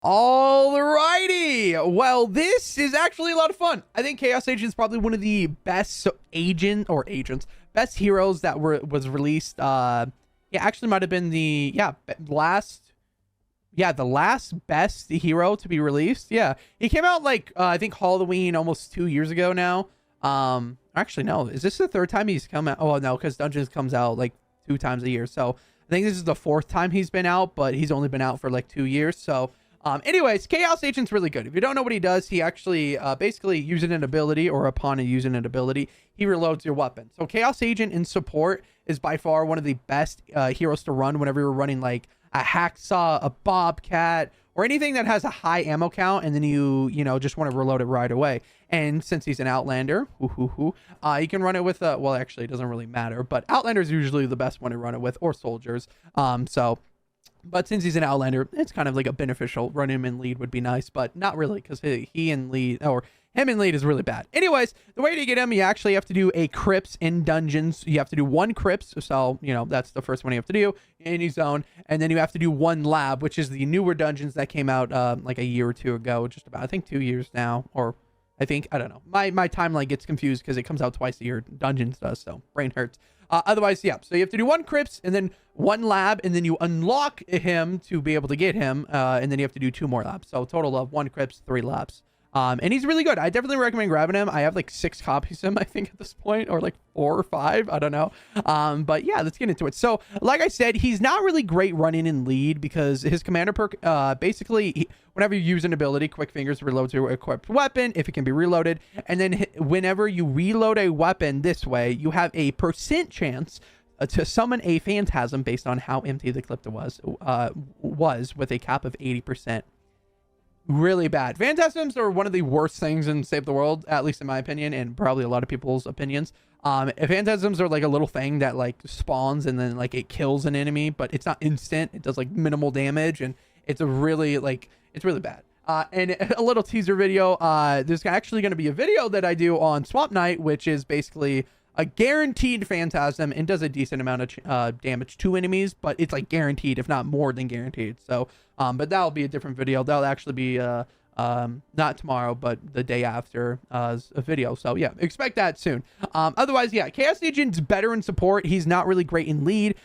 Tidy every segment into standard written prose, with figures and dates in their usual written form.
Alrighty. Well, this is actually a lot of fun. I think Chaos Agent is probably one of the best best heroes that was released. Yeah, actually might have been the the last best hero to be released. Yeah, he came out like I think Halloween almost 2 years ago now. Actually no, is this the third time he's come out? Oh no, because Dungeons comes out like 2 times a year. So I think this is the fourth time he's been out, but he's only been out for like 2 years. So anyways, Chaos Agent's really good. If you don't know what he does, he actually basically using an ability, or upon using an ability, he reloads your weapon. So Chaos Agent in support is by far one of the best heroes to run whenever you're running like a hacksaw, a bobcat, or anything that has a high ammo count, and then you just want to reload it right away. And since he's an Outlander, you can run it with well, actually, it doesn't really matter, but Outlander is usually the best one to run it with, or soldiers. But since he's an Outlander, it's kind of like a beneficial. Run him in lead would be nice, but not really, because he in lead, or him in lead, is really bad. Anyways, the way to get him, you actually have to do a Crypts in dungeons. You have to do one Crypts, so that's the first one you have to do in any zone, and then you have to do one lab, which is the newer dungeons that came out like a year or two ago, just about, I think 2 years now, or I don't know. My timeline gets confused because it comes out twice a year. Dungeons does, so brain hurts. Otherwise, yeah. So you have to do one Crypts and then one lab, and then you unlock him to be able to get him, and then you have to do 2 more labs. So total of 1 Crypts, 3 labs. And he's really good. I definitely recommend grabbing him. I have like 6 copies of him, I think, at this point, or like 4 or 5. I don't know. But yeah, let's get into it. So like I said, he's not really great running in lead because his commander perk, basically, whenever you use an ability, Quick Fingers reloads your equipped weapon if it can be reloaded. And then whenever you reload a weapon this way, you have a % chance to summon a phantasm based on how empty the clip was with a cap of 80%. Really bad. Phantasms are one of the worst things in Save the World, at least in my opinion, and probably a lot of people's opinions. Phantasms are like a little thing that like spawns and then like it kills an enemy, but it's not instant. It does like minimal damage, and it's really bad. And a little teaser video. There's actually going to be a video that I do on Swamp Knight, which is basically a guaranteed phantasm and does a decent amount of damage to enemies, but it's like guaranteed, if not more than guaranteed. So but that'll be a different video. That'll actually be not tomorrow, but the day after a video. So yeah, expect that soon. Otherwise, yeah, Chaos Agent's better in support. He's not really great in lead.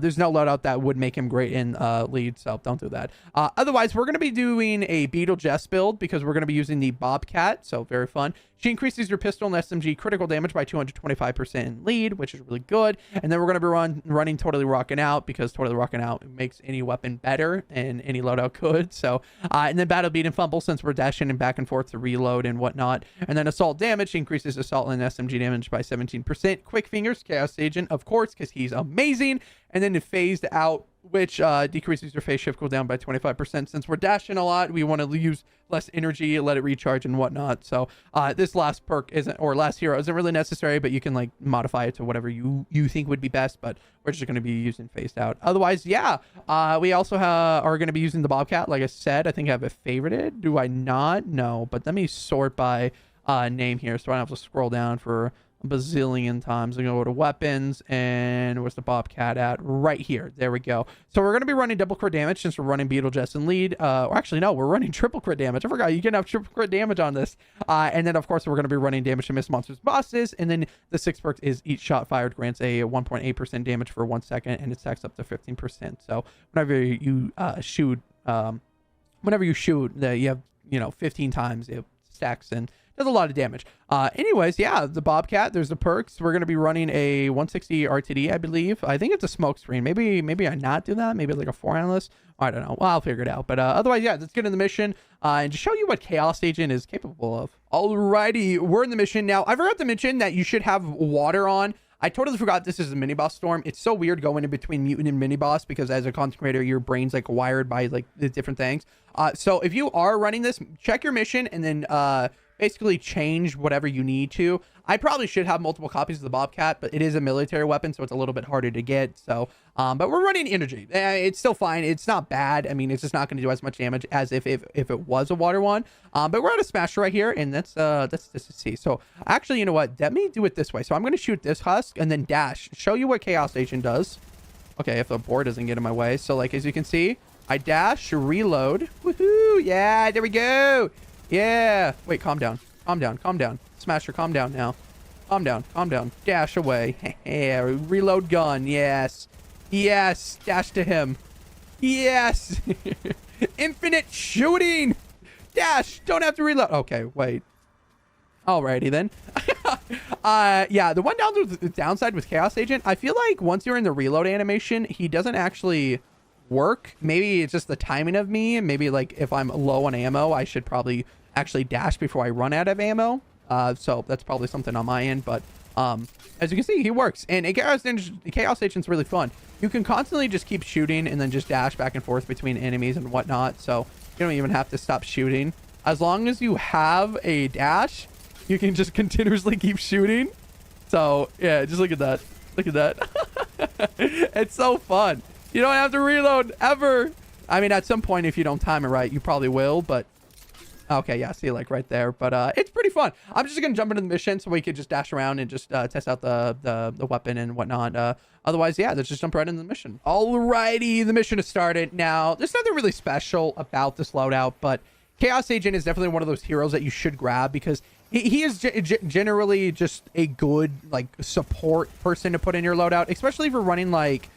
There's no loadout that would make him great in lead, so don't do that. Otherwise, we're going to be doing a Beetle Jess build because we're going to be using the Bobcat, so very fun. She increases your pistol and SMG critical damage by 225% in lead, which is really good. And then we're going to be running Totally Rockin' Out because Totally Rockin' Out makes any weapon better and any loadout could. So, and then Battle Beat and Fumble since we're dashing and back and forth to reload and whatnot. And then Assault Damage increases Assault and SMG damage by 17%. Quick Fingers, Chaos Agent, of course, because he's amazing. And then it phased out, which decreases your phase shift cooldown by 25%. Since we're dashing a lot, we want to use less energy, let it recharge and whatnot. So this last perk last hero isn't really necessary, but you can like modify it to whatever you think would be best. But we're just going to be using phased out. Otherwise, yeah, we also are going to be using the Bobcat. Like I said, I think I have it favorited. Do I not? No, but let me sort by name here, so I don't have to scroll down for bazillion times. I'm gonna go to weapons, and where's the Bobcat at? Right here. There we go. So we're gonna be running double crit damage since we're running Beetle Jess and lead. Or actually no, we're running triple crit damage. I forgot you can have triple crit damage on this. And then of course we're gonna be running damage to miss monsters bosses. And then the 6th perk is each shot fired grants a 1.8% damage for 1 second, and it stacks up to 15%. So whenever you shoot, you have 15 times it stacks and does a lot of damage. Anyways, yeah, the Bobcat, there's the perks. We're going to be running a 160 RTD, I believe. I think it's a smoke screen. Maybe I not do that. Maybe like a 4 analyst. I don't know. Well, I'll figure it out. But otherwise, yeah, let's get in the mission and just show you what Chaos Agent is capable of. Alrighty, we're in the mission. Now, I forgot to mention that you should have water on. I totally forgot this is a Miniboss storm. It's so weird going in between mutant and Miniboss because as a content creator, your brain's like wired by like the different things. So if you are running this, check your mission and then basically change whatever you need to. I probably should have multiple copies of the Bobcat, but it is a military weapon, so it's a little bit harder to get. So, but we're running energy. It's still fine. It's not bad. I mean, it's just not going to do as much damage as if it was a water one. But we're at a smasher right here, and that's to see. So actually, you know what? Let me do it this way. So I'm going to shoot this husk and then dash. Show you what Chaos Agent does. Okay, if the board doesn't get in my way. So like as you can see, I dash, reload. Woohoo! Yeah, there we go. Yeah. Wait, calm down. Calm down. Calm down. Smasher, calm down now. Calm down. Calm down. Dash away. Yeah, reload gun. Yes. Yes. Dash to him. Yes. Infinite shooting. Dash. Don't have to reload. Okay, wait. Alrighty then. Yeah, the one downside with Chaos Agent, I feel like once you're in the reload animation, he doesn't actually work. Maybe it's just the timing of me, and maybe like if I'm low on ammo, I should probably actually dash before I run out of ammo. So that's probably something on my end, but as you can see, he works. And Chaos Agent's really fun. You can constantly just keep shooting and then just dash back and forth between enemies and whatnot, so you don't even have to stop shooting. As long as you have a dash, you can just continuously keep shooting. So yeah, just look at that. Look at that. It's so fun. You don't have to reload ever. I mean, at some point, if you don't time it right, you probably will, but okay, yeah, see, like right there. But it's pretty fun. I'm just gonna jump into the mission so we could just dash around and just test out the weapon and whatnot. Otherwise, yeah, let's just jump right into the mission. Alrighty, the mission has started. Now, there's nothing really special about this loadout, but Chaos Agent is definitely one of those heroes that you should grab because he is generally just a good like support person to put in your loadout, especially if you're running like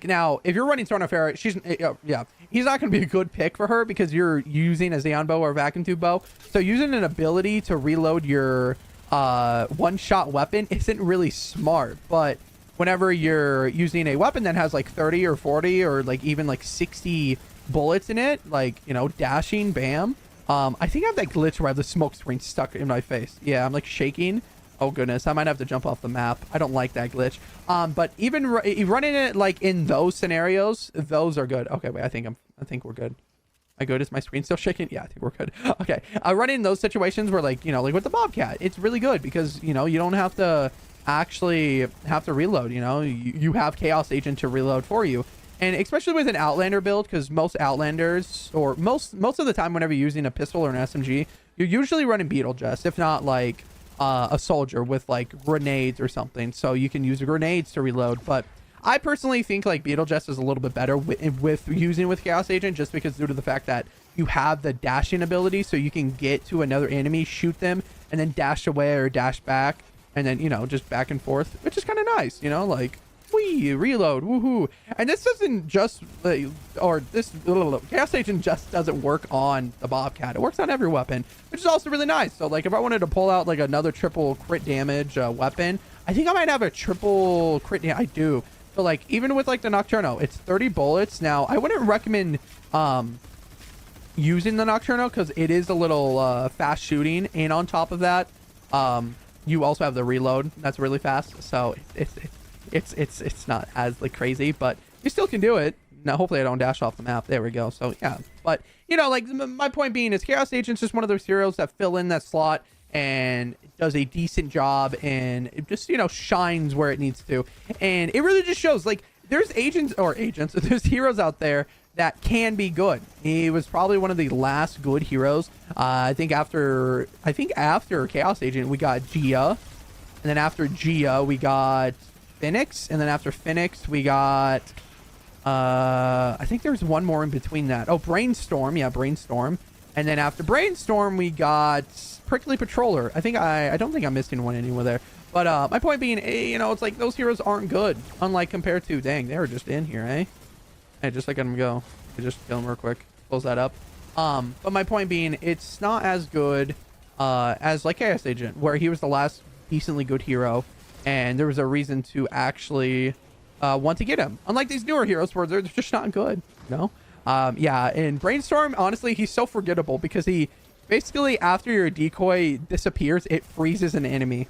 now if you're running Throne of Fair, she's yeah, he's not going to be a good pick for her because you're using a Xeon bow or a vacuum tube bow. So using an ability to reload your one-shot weapon isn't really smart. But whenever you're using a weapon that has like 30 or 40 or like even like 60 bullets in it, like, you know, dashing, bam. I think I have that glitch where I have the smoke screen stuck in my face. Yeah, I'm like shaking. Oh goodness, I might have to jump off the map. I don't like that glitch. But even running it like in those scenarios, those are good. Okay, wait, I think we're good. Am I good? Is my screen still shaking? Yeah, I think we're good. Okay, running in those situations where like, you know, like with the Bobcat, it's really good because, you know, you don't have to actually have to reload. You know, you have Chaos Agent to reload for you. And especially with an Outlander build, because most Outlanders, or most of the time whenever you're using a pistol or an SMG, you're usually running Beetlejuice, if not like a soldier with like grenades or something. So you can use grenades to reload. But I personally think like Beetlejuice is a little bit better with using with Chaos Agent, just because due to the fact that you have the dashing ability, so you can get to another enemy, shoot them, and then dash away or dash back, and then, you know, just back and forth, which is kind of nice, you know, like... Whee, reload, woohoo. And this doesn't just Chaos Agent just doesn't work on the Bobcat. It works on every weapon, which is also really nice. So like if I wanted to pull out like another triple crit damage weapon, I think I might have a triple crit. I do. So like even with like the Nocturno, it's 30 bullets. Now I wouldn't recommend using the Nocturno because it is a little fast shooting, and on top of that, you also have the reload that's really fast. So it's not as like crazy, but you still can do it. Now hopefully I don't dash off the map. There we go. So yeah, but you know, like my point being is Chaos Agent's just one of those heroes that fill in that slot and does a decent job, and it just, you know, shines where it needs to. And it really just shows like there's there's heroes out there that can be good. He was probably one of the last good heroes. I think after Chaos Agent we got Gia, and then after Gia we got Phoenix, and then after Phoenix we got I think there's one more in between that. Oh, Brainstorm. Yeah, Brainstorm. And then after Brainstorm we got Prickly Patroller. I don't think I'm missing one anywhere there, but my point being, you know, it's like those heroes aren't good, unlike compared to, dang, they were just in here, eh? Hey, just let them go. Just kill them real quick, close that up. But my point being, it's not as good as like Chaos Agent, where he was the last decently good hero, and there was a reason to actually want to get him, unlike these newer heroes where they're just not good, you know? Yeah, and Brainstorm, honestly, he's so forgettable because he basically, after your decoy disappears, it freezes an enemy.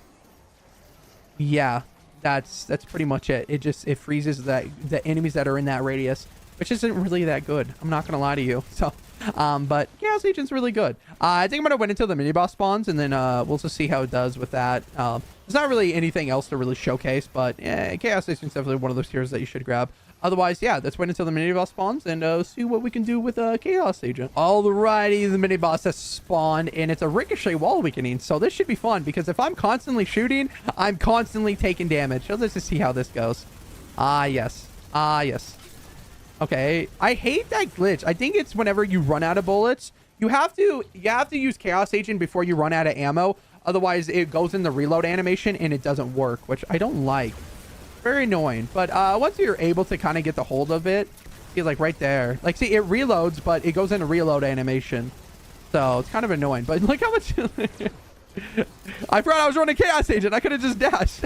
Yeah, that's pretty much it. It freezes the enemies that are in that radius, which isn't really that good, I'm not gonna lie to you. So but Chaos Agent's really good. I think I'm gonna wait until the mini boss spawns, and then we'll just see how it does with that. There's not really anything else to really showcase, but yeah, Chaos Agent's definitely one of those heroes that you should grab. Otherwise, yeah, let's wait until the mini boss spawns and see what we can do with Chaos Agent. Alrighty, the mini boss has spawned, and it's a ricochet wall weakening, so this should be fun because if I'm constantly shooting, I'm constantly taking damage. So let's just see how this goes. Yes. Okay, I hate that glitch. I think it's whenever you run out of bullets, you have to use Chaos Agent before you run out of ammo. Otherwise, it goes in the reload animation and it doesn't work, which I don't like. Very annoying. But once you're able to kind of get the hold of it, see, like right there. Like, see, it reloads, but it goes into reload animation. So it's kind of annoying. But look how much... I forgot I was running Chaos Agent. I could have just dashed.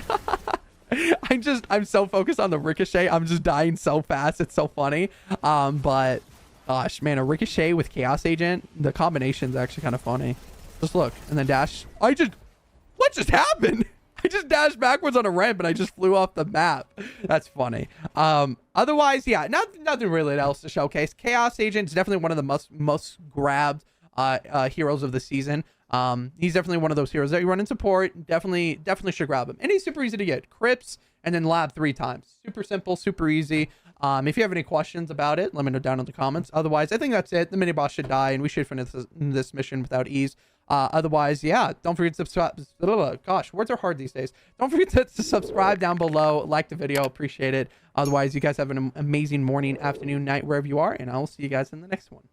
I'm so focused on the ricochet. I'm just dying so fast. It's so funny. But gosh, man, a ricochet with Chaos Agent, the combination's actually kind of funny. Just look and then dash. What just happened? I just dashed backwards on a ramp and I just flew off the map. That's funny. Otherwise, yeah, nothing really else to showcase. Chaos Agent is definitely one of the most grabbed heroes of the season. He's definitely one of those heroes that you run in support. Definitely should grab him. And he's super easy to get. Crips and then lab 3 times. Super simple, super easy. If you have any questions about it, let me know down in the comments. Otherwise, I think that's it. The mini boss should die and we should finish this mission without ease. Otherwise, yeah, don't forget to subscribe. Gosh, words are hard these days. Don't forget to subscribe down below. Like the video. Appreciate it. Otherwise, you guys have an amazing morning, afternoon, night, wherever you are. And I will see you guys in the next one.